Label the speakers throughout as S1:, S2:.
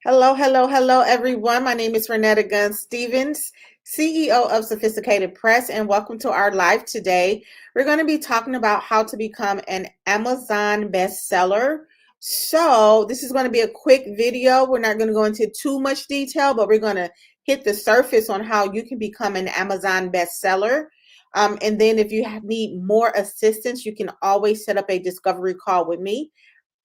S1: Hello, hello, hello, everyone. My name is Renetta Gunn Stevens, CEO of Sophisticated Press, and welcome to our live today. We're going to be talking about how to become an Amazon bestseller. So, this is going to be a quick video. We're not going to go into too much detail, but we're going to hit the surface on how you can become an Amazon bestseller. And then, if you need more assistance, you can always set up a discovery call with me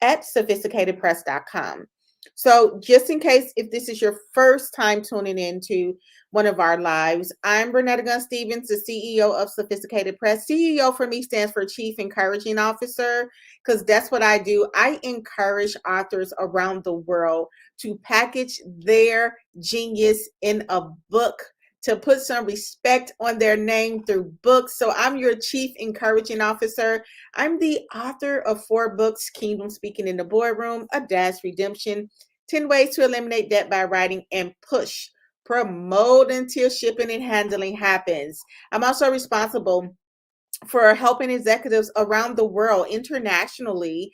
S1: at sophisticatedpress.com. So, just in case if this is your first time tuning into one of our lives, I'm Renetta Gunn Stevens, the CEO of Sophisticated Press. CEO for me stands for Chief Encouraging Officer, because that's what I do. I encourage authors around the world to package their genius in a book, to put some respect on their name through books. So I'm your Chief Encouraging Officer. I'm the author of 4 books: Kingdom Speaking in the Boardroom, A Dash Redemption, 10 Ways to Eliminate Debt by Writing, and Push, Promote Until Shipping and Handling Happens. I'm also responsible for helping executives around the world internationally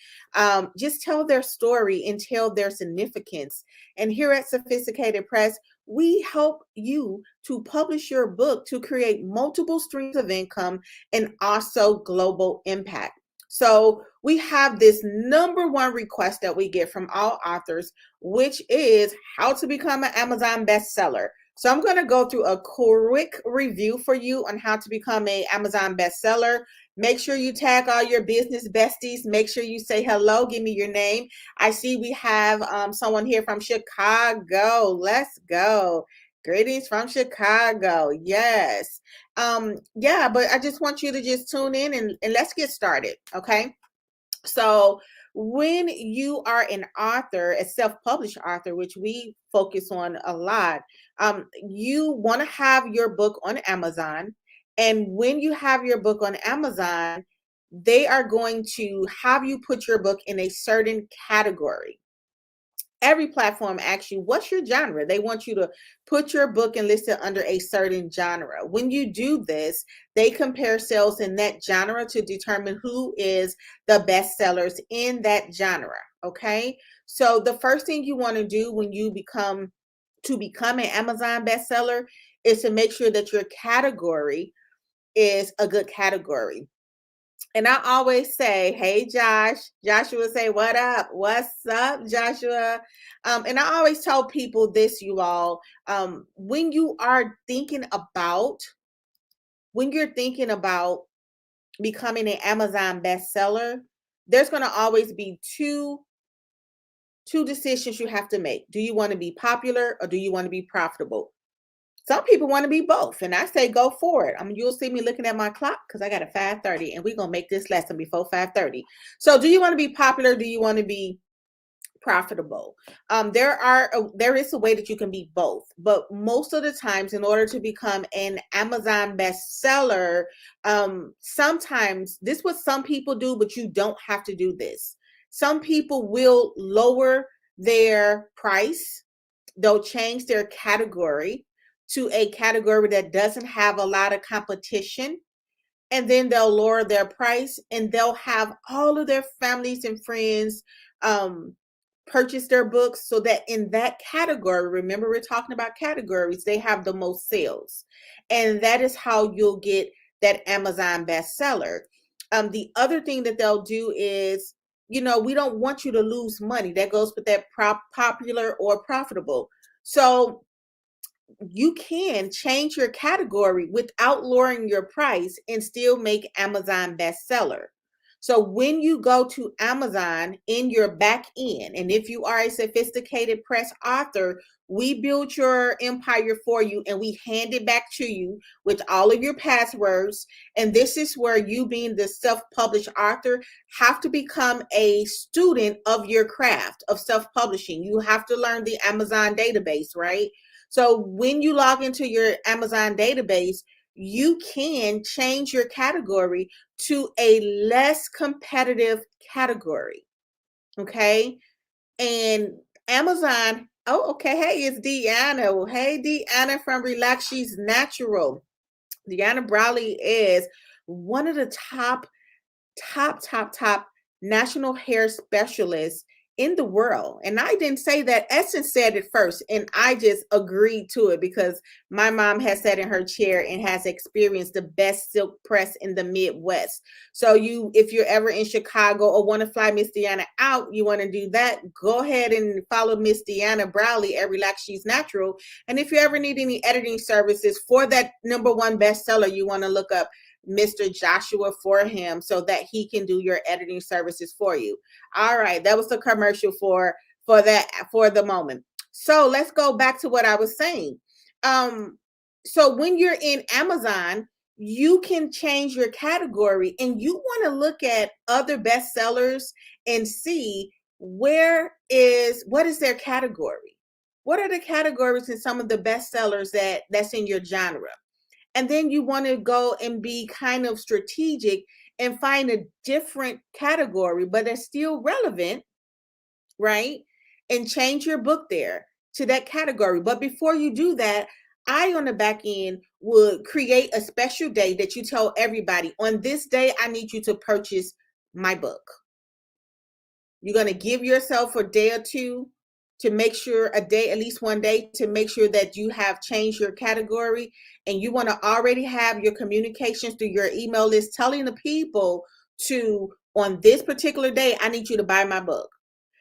S1: just tell their story and tell their significance. And here at Sophisticated Press, we help you to publish your book to create multiple streams of income and also global impact. So we have this number one request that we get from all authors, which is how to become an Amazon bestseller. So I'm going to go through a quick review for you on how to become an Amazon bestseller. Make sure you tag all your business besties. Make sure you say hello. Give me your name. I see we have someone here from Chicago. Let's go. Greetings from Chicago. Yes. Yeah, but I just want you to just tune in and let's get started. Okay. So when you are an author, a self-published author, which we focus on a lot, you want to have your book on Amazon. And when you have your book on Amazon, they are going to have you put your book in a certain category. Every platform asks you, what's your genre? They want you to put your book and list it under a certain genre. When you do this, they compare sales in that genre to determine who is the best sellers in that genre. Okay. So the first thing you want to do when you become an Amazon bestseller is to make sure that your category is a good category. And I always say, hey, Josh. Joshua say, what up? What's up, Joshua? And I always tell people this, you all, when you are when you're thinking about becoming an Amazon bestseller, there's going to always be two decisions you have to make. Do you want to be popular or do you want to be profitable? Some people want to be both, and I say go for it. I mean, you'll see me looking at my clock because I got a 5:30, and we're gonna make this lesson before 5:30. So, do you want to be popular? Do you want to be profitable? There is a way that you can be both, but most of the times, in order to become an Amazon bestseller, sometimes this is what some people do, but you don't have to do this. Some people will lower their price. They'll change their category to a category that doesn't have a lot of competition, and then they'll lower their price and they'll have all of their families and friends purchase their books so that in that category, remember we're talking about categories, they have the most sales, and that is how you'll get that Amazon bestseller. The other thing that they'll do is, we don't want you to lose money. That goes with that popular or profitable. So you can change your category without lowering your price and still make Amazon bestseller. So when you go to Amazon in your back end, and if you are a sophisticated press author, we build your empire for you and we hand it back to you with all of your passwords. And this is where you, being the self-published author, have to become a student of your craft of self-publishing. You have to learn the Amazon database, right? So when you log into your Amazon database, you can change your category to a less competitive category. Okay. And Amazon, oh, okay. Hey, it's Deanna. Hey, Deanna from Relax She's Natural. Deanna Brawley is one of the top national hair specialists in the world. And I didn't say that. Essence said it first, and I just agreed to it because my mom has sat in her chair and has experienced the best silk press in the Midwest. So if you're ever in Chicago or want to fly Miss Deanna out, you want to do that, go ahead and follow Miss Deanna Browley at Relax She's Natural. And if you ever need any editing services for that #1 bestseller, you want to look up Mr. Joshua Forham so that he can do your editing services for you. All right, that was the commercial for the moment. So let's go back to what I was saying. So when you're in Amazon, you can change your category, and you want to look at other bestsellers and see what is their category. What are the categories in some of the bestsellers that's in your genre? And then you want to go and be kind of strategic and find a different category, but it's still relevant, right? And change your book there to that category. But before you do that, I, on the back end, would create a special day that you tell everybody, on this day, I need you to purchase my book. You're going to give yourself a day or two to make sure, at least one day, to make sure that you have changed your category. And you want to already have your communications through your email list telling the people on this particular day, I need you to buy my book.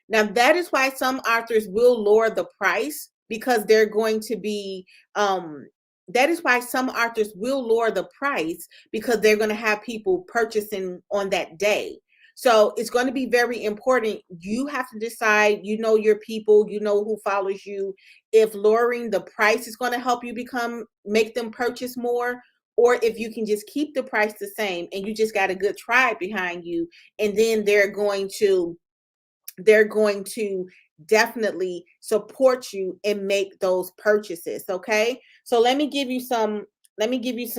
S1: Now, that is why some authors will lower the price, because they're going to be, that is why some authors will lower the price, because they're going to have people purchasing on that day. So it's going to be very important. You have to decide, your people, who follows you, if lowering the price is going to help you make them purchase more, or if you can just keep the price the same and you just got a good tribe behind you, and then they're going to definitely support you and make those purchases. Okay. So let me give you some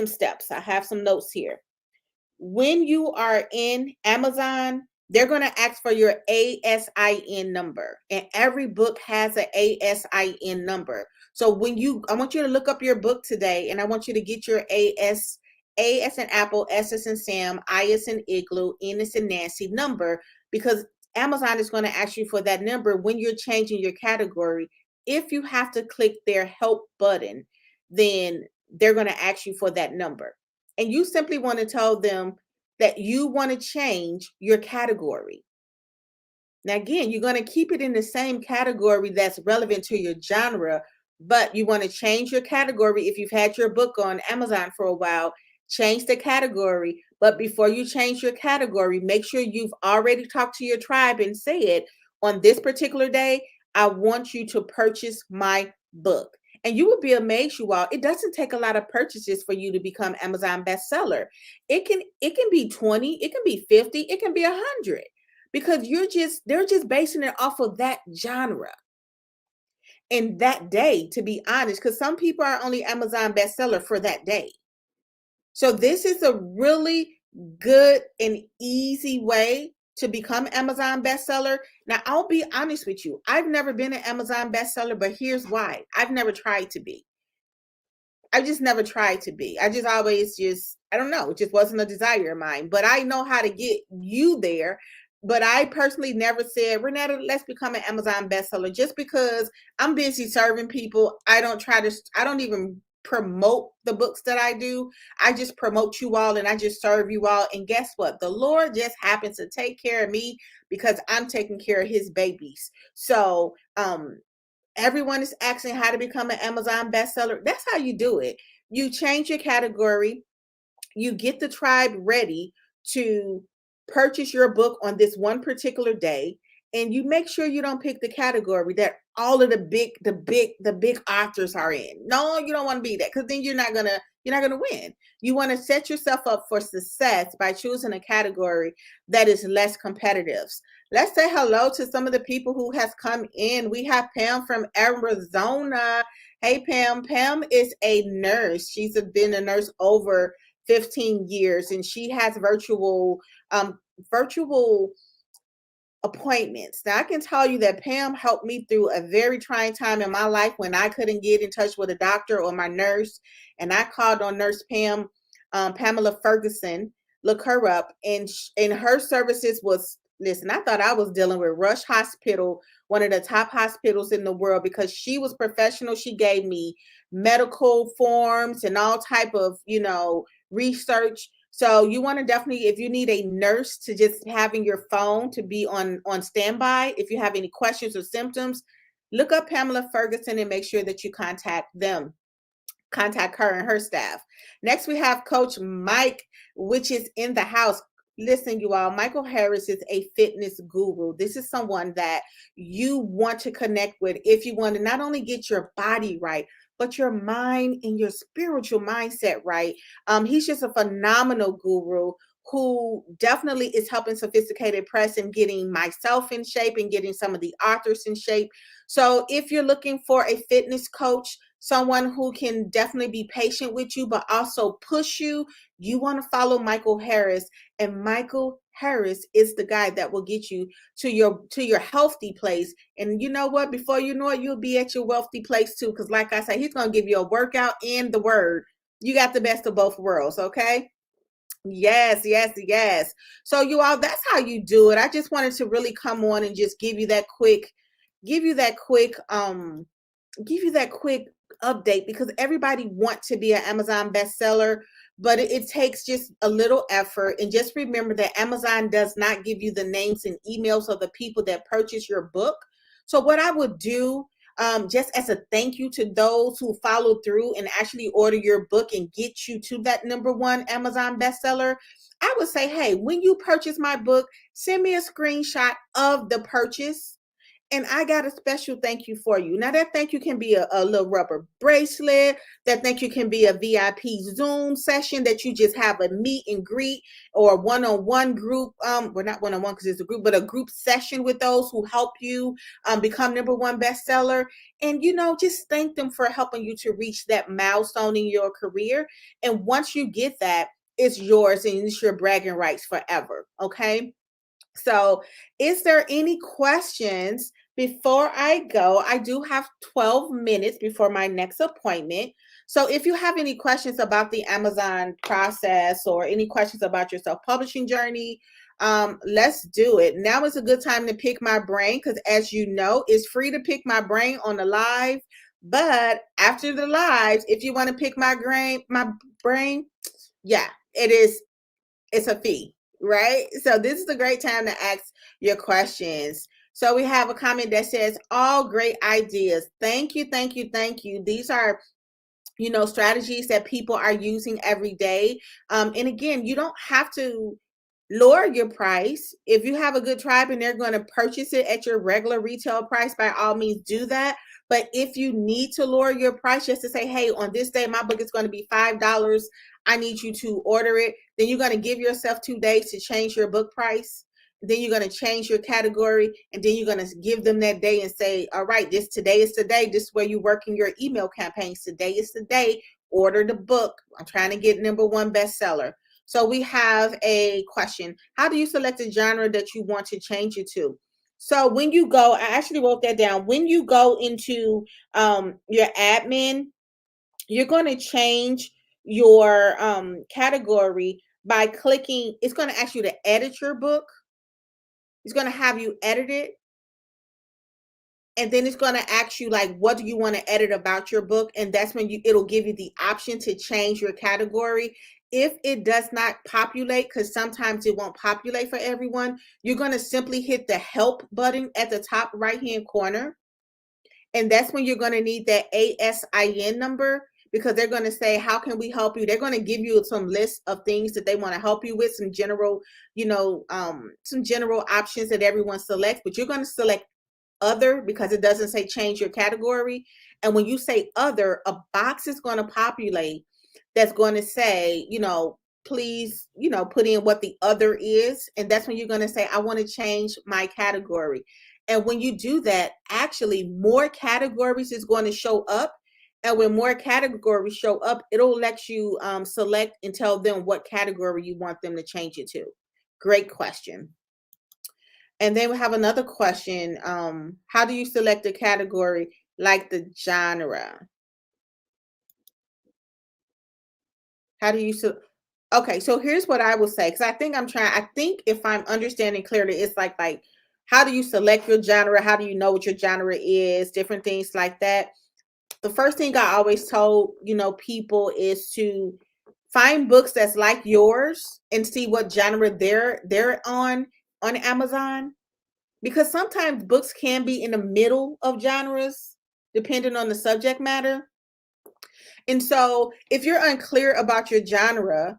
S1: steps. I have some notes here. When you are in Amazon, they're going to ask for your ASIN number, and every book has an ASIN number. So I want you to look up your book today, and I want you to get your A as in Apple, S as in Sam, I as in Igloo, N as in Nancy number, because Amazon is going to ask you for that number when you're changing your category. If you have to click their help button, then they're going to ask you for that number. And you simply want to tell them that you want to change your category. Now, again, you're going to keep it in the same category that's relevant to your genre, but you want to change your category. If you've had your book on Amazon for a while, change the category. But before you change your category, make sure you've already talked to your tribe and said, on this particular day, I want you to purchase my book. And you will be amazed, you all. It doesn't take a lot of purchases for you to become Amazon bestseller. It can be 20, it can be 50, it can be 100, because they're just basing it off of that genre and that day, to be honest, because some people are only Amazon bestseller for that day. So this is a really good and easy way to become Amazon bestseller. Now, I'll be honest with you. I've never been an Amazon bestseller, but here's why. I've never tried to be. I just never tried to be. I just always I don't know, it just wasn't a desire of mine. But I know how to get you there. But I personally never said, Renetta, let's become an Amazon bestseller, just because I'm busy serving people. I don't even promote the books that I do. I just promote you all, and I just serve you all. And guess what? The Lord just happens to take care of me because I'm taking care of his babies. So, everyone is asking how to become an Amazon bestseller. That's how you do it. You change your category. You get the tribe ready to purchase your book on this one particular day, and you make sure you don't pick the category that all of the big authors are in. No, you don't want to be that, because then you're not gonna win. You want to set yourself up for success by choosing a category that is less competitive. Let's say hello to some of the people who has come in. We have Pam from Arizona. Hey, Pam. Pam is a nurse. She's been a nurse over 15 years, and she has virtual appointments. Now, I can tell you that Pam helped me through a very trying time in my life when I couldn't get in touch with a doctor or my nurse, and I called on Nurse Pam, Pamela Ferguson. Look her up, and her services was listen, I thought I was dealing with Rush Hospital, one of the top hospitals in the world, because she was professional. She gave me medical forms and all type of, research. So you want to definitely, if you need a nurse to just having your phone to be on standby, if you have any questions or symptoms, look up Pamela Ferguson and make sure that you contact her and her staff. Next, we have Coach Mike, which is in the house. Listen, you all, Michael Harris is a fitness guru. This is someone that you want to connect with if you want to not only get your body right, but your mind and your spiritual mindset right. He's just a phenomenal guru who definitely is helping Sophisticated Press and getting myself in shape and getting some of the authors in shape. So if you're looking for a fitness coach, someone who can definitely be patient with you, but also push you, you want to follow Michael Harris. And Michael Harris is the guy that will get you to your healthy place. And you know what? Before you know it, you'll be at your wealthy place too. Because like I said, he's going to give you a workout and the word. You got the best of both worlds, okay? Yes, yes, yes. So you all, that's how you do it. I just wanted to really come on and just give you that quick give you that quick update, because everybody wants to be an Amazon bestseller, but it takes just a little effort. And just remember that Amazon does not give you the names and emails of the people that purchase your book. So what I would do, just as a thank you to those who follow through and actually order your book and get you to that #1 Amazon bestseller, I would say, hey, when you purchase my book, send me a screenshot of the purchase and I got a special thank you for you. Now, that thank you can be a little rubber bracelet. That thank you can be a VIP Zoom session that you just have a meet and greet, or a one-on-one group. Well, not one-on-one because it's a group, but a group session with those who help you become #1 bestseller. And, just thank them for helping you to reach that milestone in your career. And once you get that, it's yours and it's your bragging rights forever. Okay. So, is there any questions before I go? I do have 12 minutes before my next appointment. So, if you have any questions about the Amazon process or any questions about your self publishing journey, let's do it. Now is a good time to pick my brain because, as you know, it's free to pick my brain on the live. But after the lives, if you want to pick my brain, yeah, it's a fee, right? So this is a great time to ask your questions. So we have a comment that says, all great ideas. Thank you, thank you, thank you. These are strategies that people are using every day. And again, you don't have to lower your price. If you have a good tribe and they're going to purchase it at your regular retail price, by all means do that. But if you need to lower your price just to say, hey, on this day, my book is going to be $5. I need you to order it. Then you're going to give yourself 2 days to change your book price. Then you're going to change your category. And then you're going to give them that day and say, all right, today is the day. This is where you're working your email campaigns. Today is the day. Order the book. I'm trying to get #1 bestseller. So we have a question. How do you select a genre that you want to change it to? So when you go, I actually wrote that down. When you go into your admin, you're going to change your category by clicking. It's going to ask you to edit your book. It's going to have you edit it. And then it's going to ask you, like, what do you want to edit about your book? And that's when it'll give you the option to change your category. If it does not populate, because sometimes it won't populate for everyone, you're going to simply hit the help button at the top right-hand corner. And that's when you're going to need that ASIN number, because they're going to say, how can we help you? They're going to give you some list of things that they want to help you with, some general, some general options that everyone selects, but you're going to select other, because it doesn't say change your category. And when you say other, a box is going to populate that's going to say, please, put in what the other is. And that's when you're going to say, I want to change my category. And when you do that, actually more categories is going to show up. And when more categories show up, it'll let you select and tell them what category you want them to change it to. Great question. And then we have another question. How do you select a category like the genre? How do you Okay, so here's what I will say, because I think if I'm understanding clearly, it's like how do you select your genre? How do you know what your genre is? Different things like that. The first thing I always told, people is to find books that's like yours and see what genre they're on Amazon, because sometimes books can be in the middle of genres depending on the subject matter. And so if you're unclear about your genre,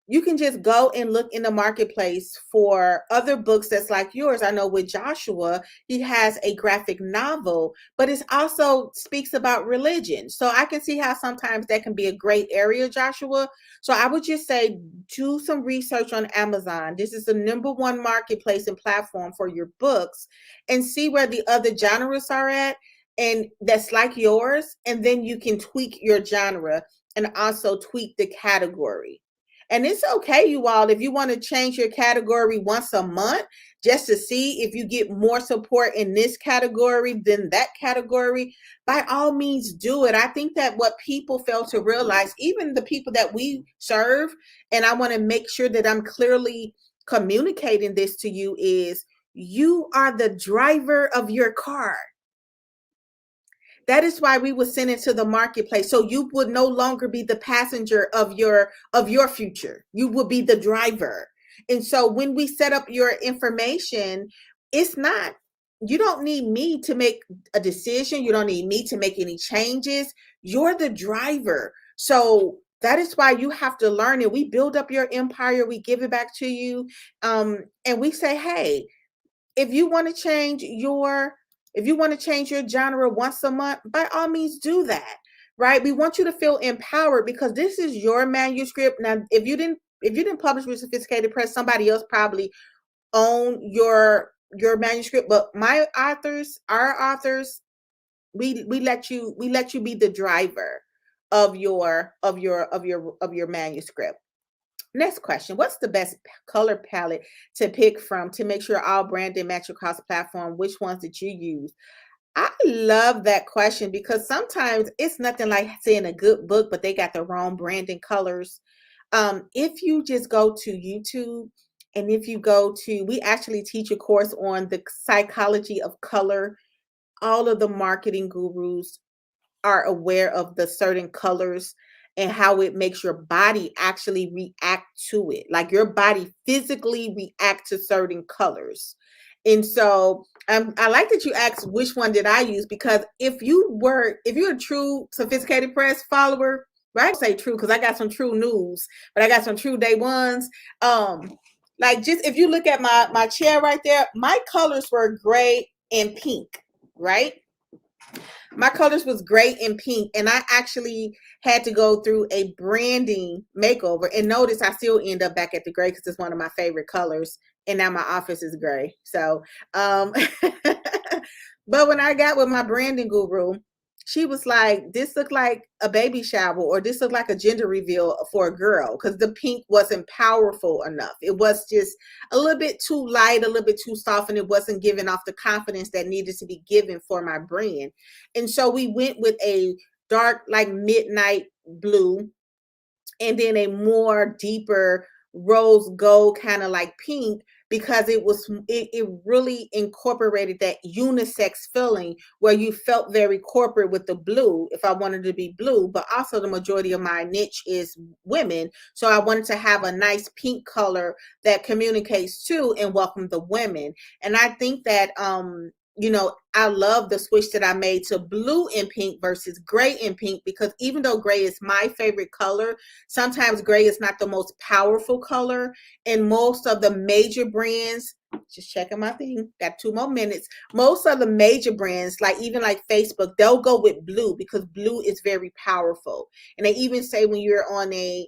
S1: you can just go and look in the marketplace for other books that's like yours. I know with Joshua, he has a graphic novel, but it also speaks about religion. So I can see how sometimes that can be a great area, Joshua. So I would just say do some research on Amazon. This is the number one marketplace and platform for your books, and see where the other genres are at and that's like yours, and then you can tweak your genre and also tweak the category. And it's okay, you all, if you want to change your category once a month just to see if you get more support in this category than that category, by all means do it. I think that what people fail to realize, even the people that we serve, and I want to make sure that I'm clearly communicating this to you, is you are the driver of your car. That is why we were sent into the marketplace. So you would no longer be the passenger of your future. You will be the driver. And so when we set up your information, it's not, you don't need me to make a decision. You don't need me to make any changes. You're the driver. So that is why you have to learn it. We build up your empire, we give it back to you. And we say, hey, if you want to change your if you want to change your genre once a month, by all means do that. Right? We want you to feel empowered because this is your manuscript. Now, if you didn't publish with Sophisticated Press, somebody else probably own your manuscript. But our authors, we let you be the driver of your manuscript. Next question. What's the best color palette to pick from to make sure all branding match across platform? Which ones did you use? I love that question because sometimes it's nothing like seeing a good book, but they got the wrong branding colors. If you just go to YouTube, and if you go to, we actually teach a course on the psychology of color. All of the marketing gurus are aware of the certain colors and how it makes your body actually react to it. Like your body physically react to certain colors. And so I like that you asked which one did I use, because if you're a true Sophisticated Press follower, right? I say true because I got some true news, but I got some true day ones. Like, just if you look at my chair right there, my colors were gray and pink, right? My colors was gray and pink, and I actually had to go through a branding makeover. And notice I still end up back at the gray because it's one of my favorite colors, and now my office is gray. So but when I got with my branding guru, she was like, this looked like a baby shower, or this looked like a gender reveal for a girl, because the pink wasn't powerful enough. It was just a little bit too light, a little bit too soft, and it wasn't giving off the confidence that needed to be given for my brand. And so we went with a dark, like midnight blue, and then a more deeper rose gold, kind of like pink, because it really incorporated that unisex feeling where you felt very corporate with the blue, if I wanted to be blue, but also the majority of my niche is women, so I wanted to have a nice pink color that communicates to and welcome the women. And I think that I love the switch that I made to blue and pink versus gray and pink, because even though gray is my favorite color, sometimes gray is not the most powerful color. And most of the major brands, just checking my thing, got 2 more minutes. Most of the major brands, like even like Facebook, they'll go with blue because blue is very powerful. And they even say when you're on a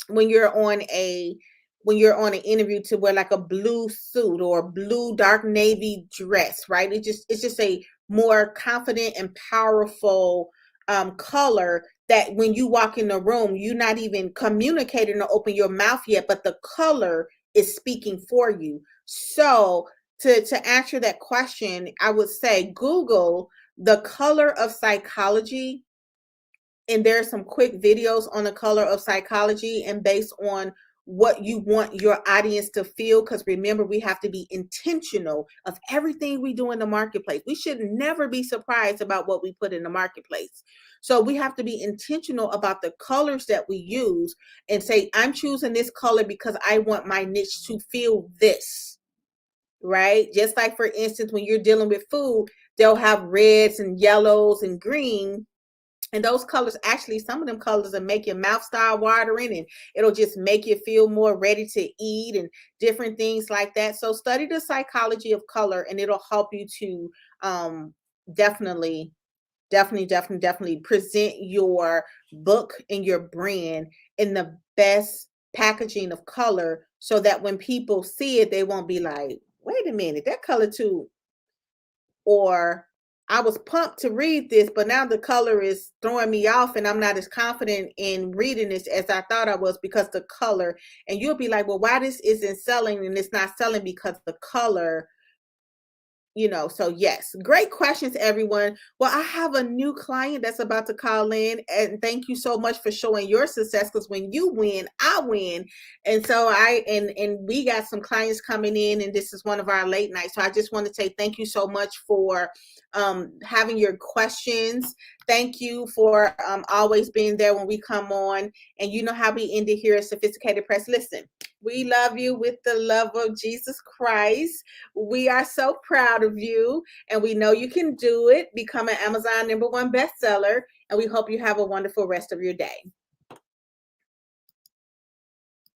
S1: when you're on an interview, to wear like a blue suit or blue dark navy dress, right? It's just a more confident and powerful color, that when you walk in the room, you're not even communicating or open your mouth yet, but the color is speaking for you. So to answer that question, I would say Google the color of psychology and there are some quick videos on the color of psychology and based on what you want your audience to feel, because remember, we have to be intentional of everything we do in the marketplace. We should never be surprised about what we put in the marketplace. So we have to be intentional about the colors that we use and say, I'm choosing this color because I want my niche to feel this, right? Just like, for instance, when you're dealing with food, they'll have reds and yellows and green, and those colors, actually, some of them colors will make your mouth start watering, and it'll just make you feel more ready to eat and different things like that. So study the psychology of color, and it'll help you to definitely, definitely present your book and your brand in the best packaging of color, so that when people see it, they won't be like, wait a minute, that color too, or I was pumped to read this, but now the color is throwing me off and I'm not as confident in reading this as I thought I was because the color. And you'll be like, well, why this isn't selling? And it's not selling because the color, so yes, great questions, everyone. Well, I have a new client that's about to call in, and thank you so much for showing your success, because when you win, I win. And so and we got some clients coming in, and this is one of our late nights. So I just want to say thank you so much for having your questions. Thank you for always being there when we come on. And you know how we end it here at Sophisticated Press. Listen, we love you with the love of Jesus Christ. We are so proud of you, and we know you can do it. Become an Amazon #1 bestseller, and we hope you have a wonderful rest of your day.